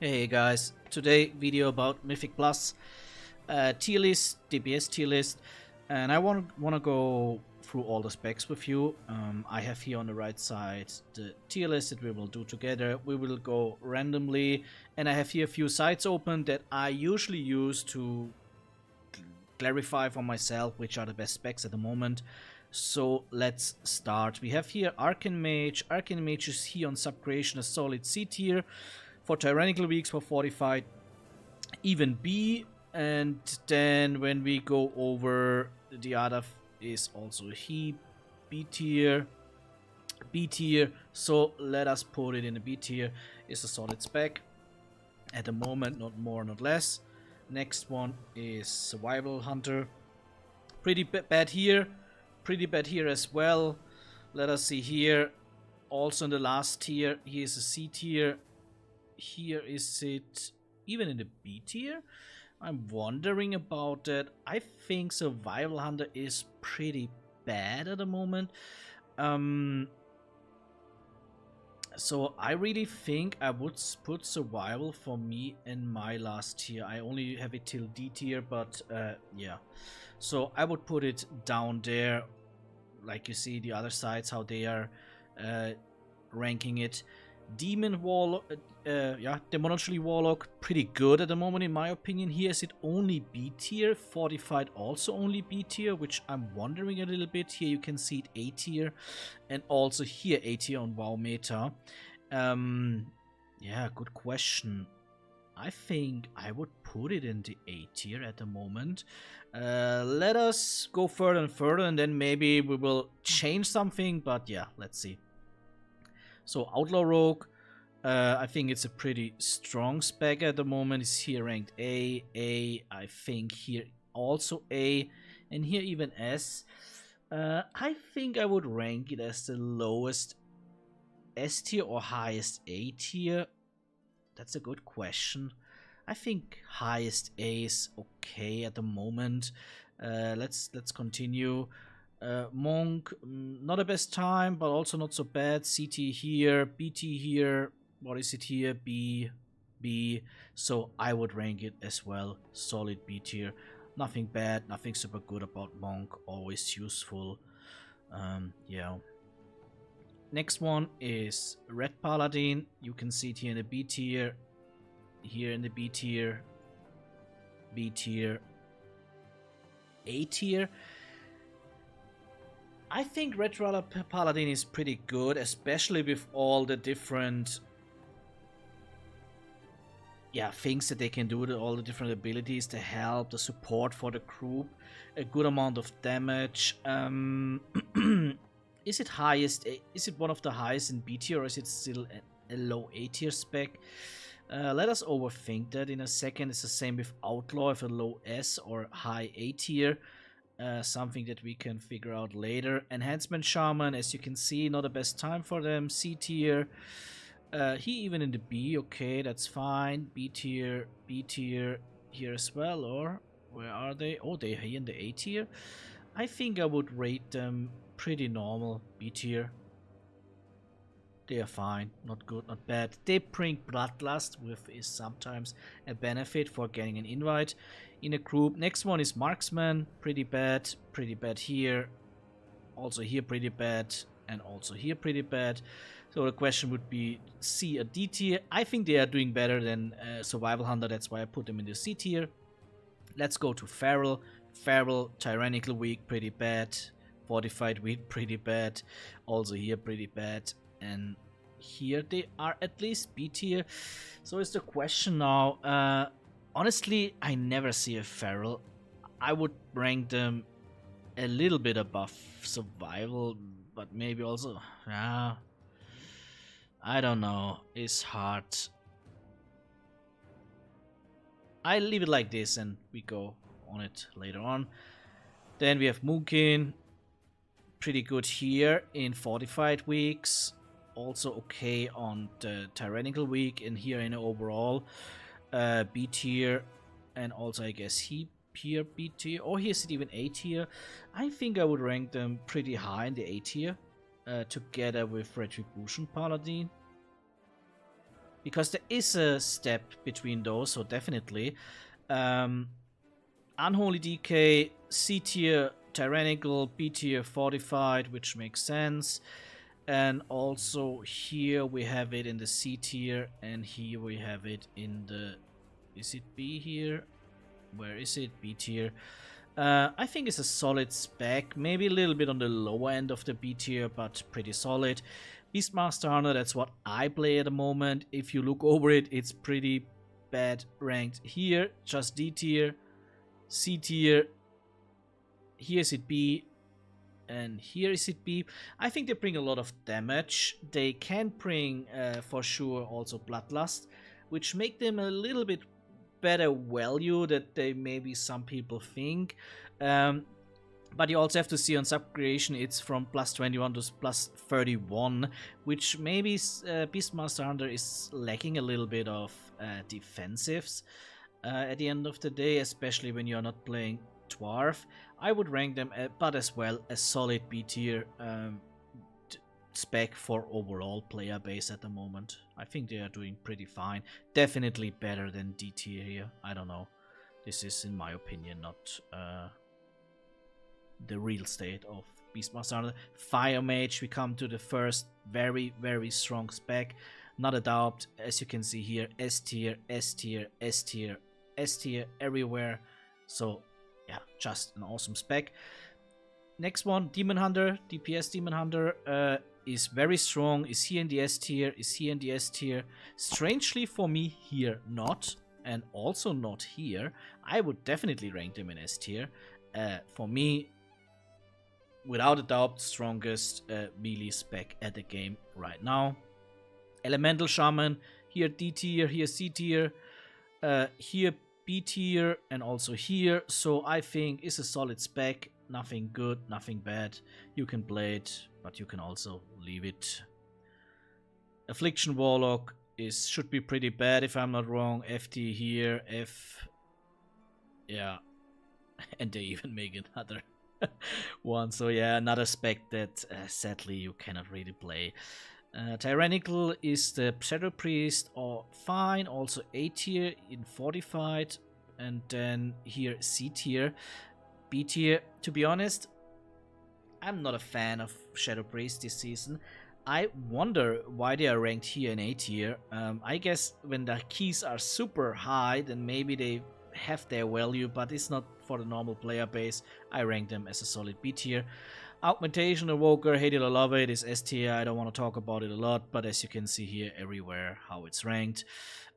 Hey guys, today video about Mythic Plus tier list, DPS tier list, and I want to go through all the specs with you. I have here on the right side the tier list that we will do together. We will go randomly, and I have here a few sites open that I usually use to clarify for myself which are the best specs at the moment. So let's start. We have here Arcane Mage. Arcane Mage is here on Subcreation a solid C tier. For Tyrannical Weeks for Fortified, even B. And then when we go over the other is also he B tier, B tier. So let us put it in a B tier. Is a solid spec at the moment, not more, not less. Next one is Survival Hunter. Pretty bad here, pretty bad here as well. Let us see here. Also in the last tier, here is a C tier. Here is it even in the B tier? I'm wondering about that. I think Survival Hunter is pretty bad at the moment. So I really think I would put Survival for me in my last tier. I only have it till D tier, but yeah. So I would put it down there. Like you see the other sides, how they are ranking it. Demon Warlock, Demonology Warlock, pretty good at the moment in my opinion. Here is it only B tier, Fortified also only B tier, which I'm wondering a little bit. Here you can see it A tier, and also here A tier on WoW meta. Yeah, good question. I think I would put it in the A tier at the moment. Let us go further and further, and then maybe we will change something, but yeah, let's see. So Outlaw Rogue, I think it's a pretty strong spec at the moment. It's here ranked A, I think here also A, and here even S. I think I would rank it as the lowest S tier or highest A tier. That's a good question. I think highest A is okay at the moment. Let's continue. Monk, not the best time, but also not so bad. CT here, BT here. What is it here? B. So I would rank it as well. Solid B tier. Nothing bad, nothing super good about Monk. Always useful. Yeah. Next one is Red Paladin. You can see it here in the B tier. Here in the B tier. B tier. A tier. I think Red Paladin is pretty good, especially with all the different things that they can do, all the different abilities, the help, the support for the group, a good amount of damage. Is it highest? Is it one of the highest in B tier, or is it still a low A tier spec? Let us overthink that in a second. It's the same with Outlaw, if a low S or high A tier. Something that we can figure out later. Enhancement Shaman, as you can see, not the best time for them. C tier. He even in the B, okay, that's fine. B tier here as well, or where are they? Oh, they're here in the A tier. I think I would rate them pretty normal. B tier. They are fine, not good, not bad. They bring Bloodlust, which is sometimes a benefit for getting an invite in a group. Next one is Marksman, pretty bad here. Also here pretty bad, and also here pretty bad. So the question would be C or D tier. I think they are doing better than Survival Hunter, that's why I put them in the C tier. Let's go to Feral. Feral, Tyrannical Week, pretty bad. Fortified Week, pretty bad. Also here pretty bad. And here they are at least B tier. So is the question now. Honestly, I never see a Feral. I would rank them a little bit above Survival, but maybe also, I don't know. It's hard. I leave it like this and we go on it later on. Then we have Moonkin. Pretty good here in Fortified Weeks. Also okay on the Tyrannical Week, and here in overall B tier, and also I guess he here B tier, or here's it even A tier. I think I would rank them pretty high in the A tier, together with Retribution Paladin. because there is a step between those, so definitely. Unholy DK, C tier Tyrannical, B tier Fortified, which makes sense. And also here we have it in the C tier, and here we have it in the... Is it B here? Where is it? B tier. I think it's a solid spec, maybe a little bit on the lower end of the B tier, but pretty solid. Beastmaster Hunter, that's what I play at the moment. If you look over it, it's pretty bad ranked here. Just D tier, C tier, here is it B, and here is it B. I think they bring a lot of damage. They can bring, for sure, also Bloodlust, which make them a little bit better value that they maybe some people think. But you also have to see on sub-creation it's from plus 21 to plus 31, which maybe Beastmaster Hunter is lacking a little bit of defensives at the end of the day, especially when you're not playing Dwarf. I would rank them, but as well a solid B tier spec for overall player base at the moment. I think they are doing pretty fine. Definitely better than D tier here. I don't know. This is, in my opinion, not the real state of Beastmaster Hunter. Fire Mage, we come to the first very, very strong spec. Not a doubt, as you can see here, S tier, S tier, S tier, S tier everywhere. So yeah, just an awesome spec. Next one, Demon Hunter, DPS Demon Hunter, is very strong, is here in the S tier, is here in the S tier. Strangely for me here not, and also not here. I would definitely rank them in S tier. For me, without a doubt, strongest melee spec at the game right now. Elemental Shaman, here D tier, here C tier, here B tier, and also here. So I think it's a solid spec. Nothing good, nothing bad. You can play it, but you can also leave it. Affliction Warlock should be pretty bad if I'm not wrong. FT here, F. Yeah. And they even make another one. So yeah, another spec that sadly you cannot really play. Tyrannical is the Shadow Priest, or fine, also A tier in Fortified, and then here C tier. B tier, to be honest, I'm not a fan of Shadow Priest this season. I wonder why they are ranked here in A tier. I guess when the keys are super high, then maybe they have their value, but it's not for the normal player base. I rank them as a solid B tier. Augmentation Evoker, hate it or love it, is S tier. I don't want to talk about it a lot, but as you can see here everywhere how it's ranked.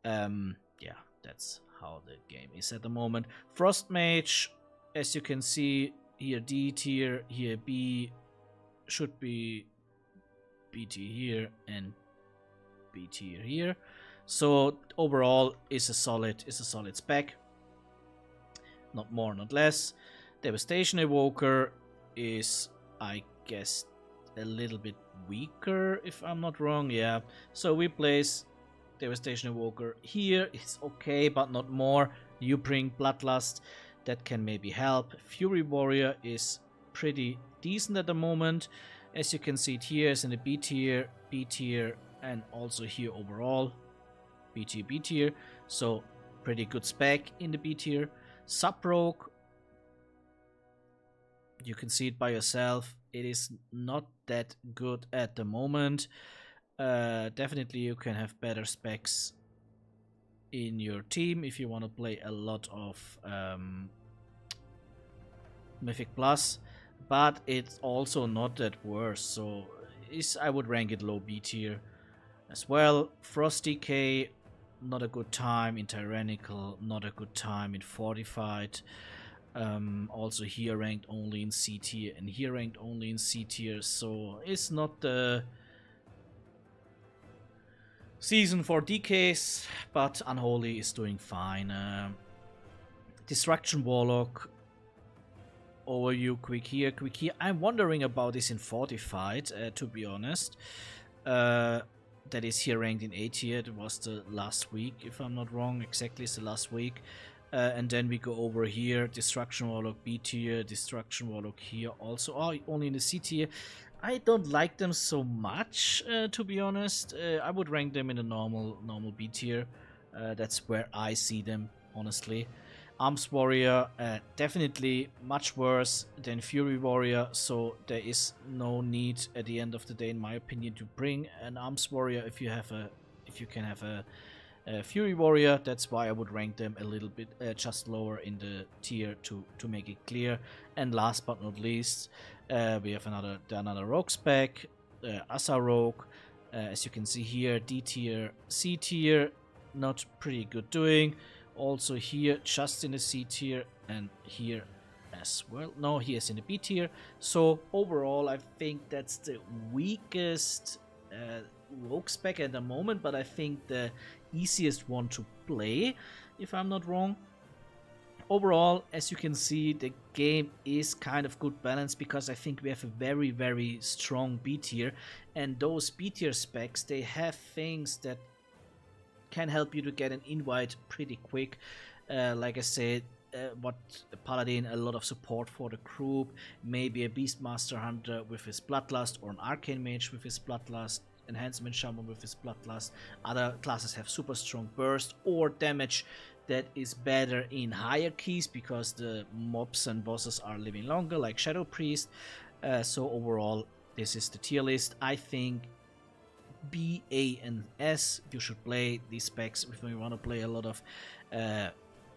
Yeah, that's how the game is at the moment. Frost Mage, as you can see here D tier, here B, should be B tier here and B tier here. So overall is a solid spec. Not more, not less. Devastation Evoker is, I guess, a little bit weaker if I'm not wrong. Yeah, so we place Devastation Evoker here. It's okay, but not more. You bring Bloodlust, that can maybe help. Fury Warrior is pretty decent at the moment. As you can see it here is in the B tier, and also here overall B tier, B tier. So pretty good spec in the B tier. Sub-Rogue, you can see it by yourself. It is not that good at the moment. Definitely you can have better specs in your team if you want to play a lot of Mythic Plus, but it's also not that worse. So I would rank it low B tier as well. Frosty K, not a good time in Tyrannical, not a good time in Fortified. Also here ranked only in C tier, and here ranked only in C tier, so it's not the season for DKs, but Unholy is doing fine. Destruction Warlock, overview, quick here, quick here. I'm wondering about this in Fortified, to be honest. That is here ranked in A tier. It was the last week, if I'm not wrong. Exactly, it's the last week. And then we go over here, Destruction Warlock B tier, Destruction Warlock here also, only in the C tier. I don't like them so much, to be honest. I would rank them in a normal B tier. That's where I see them, honestly. Arms Warrior, definitely much worse than Fury Warrior, so there is no need at the end of the day, in my opinion, to bring an Arms Warrior if you can have a Fury Warrior. That's why I would rank them a little bit just lower in the tier to make it clear. And last but not least, we have another Rogue spec, Asa Rogue. As you can see here, D tier, C tier, not pretty good doing. Also here, just in the C tier, and here as well. No, he is in the B tier. So overall, I think that's the weakest Rogue spec at the moment, but I think the easiest one to play, if I'm not wrong. Overall, as you can see, the game is kind of good balance, because I think we have a very strong B tier, and those B tier specs, they have things that can help you to get an invite pretty quick. Like I said, what Paladin, a lot of support for the group, maybe a Beastmaster Hunter with his Bloodlust, or an Arcane Mage with his Bloodlust, Enhancement Shaman with his Bloodlust. Other classes have super strong burst or damage that is better in hierarchies, because the mobs and bosses are living longer, like Shadow Priest. So overall, this is the tier list. I think B, A, and S, you should play these specs if you want to play a lot of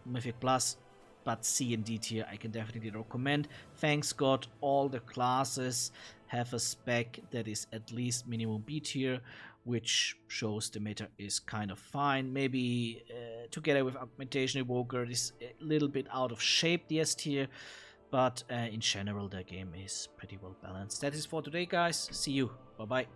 Mythic Plus, but C and D tier I can definitely recommend. Thanks God, all the classes have a spec that is at least minimum B tier, which shows the meta is kind of fine. Maybe together with Augmentation Evoker, it is a little bit out of shape, the S tier, but in general the game is pretty well balanced. That is for today, guys. See you. Bye bye.